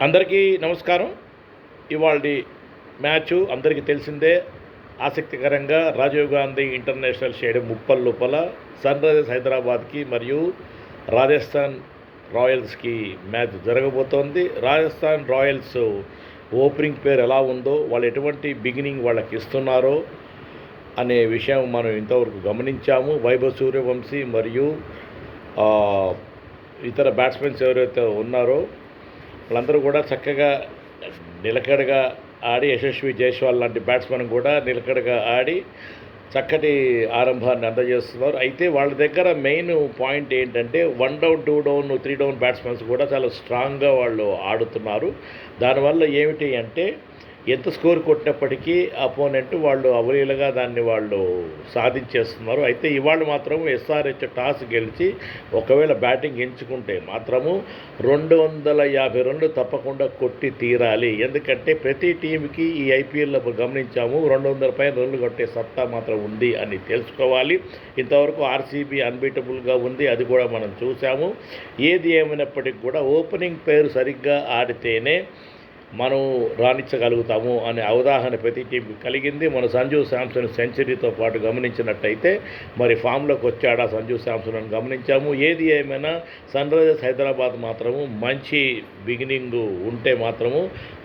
అందరికీ నమస్కారం. ఇవాల్టి మ్యాచు అందరికీ తెలిసిందే. ఆసక్తికరంగా రాజీవ్ గాంధీ ఇంటర్నేషనల్ స్టేడియం ముప్పల్ లోపల సన్ రైజర్స్ హైదరాబాద్కి మరియు రాజస్థాన్ రాయల్స్కి మ్యాచ్ జరగబోతోంది. రాజస్థాన్ రాయల్స్ ఓపెనింగ్ పేరు ఎలా ఉందో, వాళ్ళు ఎటువంటి బిగినింగ్ వాళ్ళకి ఇస్తున్నారో అనే విషయం మనం ఇంతవరకు గమనించాము. వైభవ్ సూర్యవంశీ మరియు ఇతర బ్యాట్స్మెన్స్ ఎవరైతే ఉన్నారో వాళ్ళందరూ కూడా చక్కగా నిలకడగా ఆడి, యశస్వి జైస్వాల్ లాంటి బ్యాట్స్మెన్ కూడా నిలకడగా ఆడి చక్కటి ఆరంభాన్ని అందజేస్తున్నారు. అయితే వాళ్ళ దగ్గర మెయిన్ పాయింట్ ఏంటంటే 1 డౌన్, 2 డౌన్, 3 డౌన్ బ్యాట్స్మెన్స్ కూడా చాలా స్ట్రాంగ్గా వాళ్ళు ఆడుతున్నారు. దానివల్ల ఏమిటి అంటే ఎంత స్కోర్ కొట్టినప్పటికీ అపోనెంట్ వాళ్ళు అవలీలగా దాన్ని వాళ్ళు సాధించేస్తున్నారు. అయితే ఇవాళ మాత్రం ఎస్ఆర్హెచ్ టాస్ గెలిచి ఒకవేళ బ్యాటింగ్ ఎంచుకుంటే మాత్రము 250 రన్లు తప్పకుండా కొట్టి తీరాలి. ఎందుకంటే ప్రతి టీంకి ఈ ఐపీఎల్లో గమనించాము 200 పైన రన్లు కొట్టే సత్తా మాత్రం ఉంది అని తెలుసుకోవాలి. ఇంతవరకు ఆర్సీబీ అన్బీటబుల్గా ఉంది, అది కూడా మనం చూసాము. ఏది ఏమైనప్పటికీ కూడా ఓపెనింగ్ పేరు సరిగ్గా ఆడితేనే మనం రాణించగలుగుతాము అనే అవగాహన ప్రతి టీంకి కలిగింది. మన సంజు శాంసన్ సెంచరీతో పాటు గమనించినట్టయితే మరి ఫామ్లోకి వచ్చాడా సంజు శాంసన్ అని గమనించాము. ఏది ఏమైనా సన్ రైజర్స్ హైదరాబాద్ మాత్రము మంచి బిగినింగ్ ఉంటే మాత్రము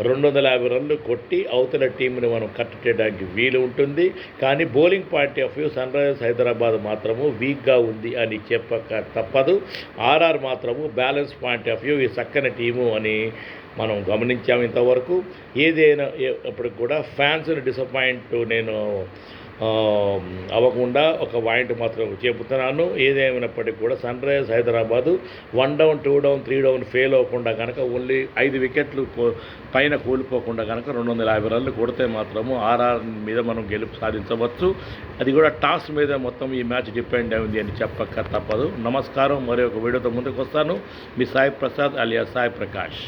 250 రన్లు కొట్టి అవతల టీంని మనం కట్టడానికి వీలు ఉంటుంది. కానీ bowling point of view Sunrisers Hyderabad మాత్రము వీక్గా ఉంది అని చెప్పక తప్పదు. ఆర్ఆర్ మాత్రము బ్యాలెన్స్ పాయింట్ ఆఫ్ వ్యూ ఈ చక్కని టీము అని మనం గమనించాము ఇంతవరకు. ఏదైనా అప్పటికి కూడా ఫ్యాన్స్ని డిసప్పాయింట్ నేను అవ్వకుండా ఒక పాయింట్ మాత్రం చెబుతున్నాను. ఏదేమైనప్పటికీ కూడా Sunrisers Hyderabad 1 down, 2 down, 3 down fail అవ్వకుండా కనుక ఓన్లీ 5 వికెట్లు పైన కోల్పోకుండా కనుక 250 రన్లు కొడితే మాత్రము ఆర్ఆర్ మీద మనం గెలుపు సాధించవచ్చు. అది కూడా టాస్ మీద మొత్తం ఈ మ్యాచ్ డిపెండ్ అయింది అని చెప్పక తప్పదు. నమస్కారం. మరి ఒక వీడియోతో ముందుకు వస్తాను. మీ సాయి ప్రసాద్ అలియా సాయి ప్రకాష్.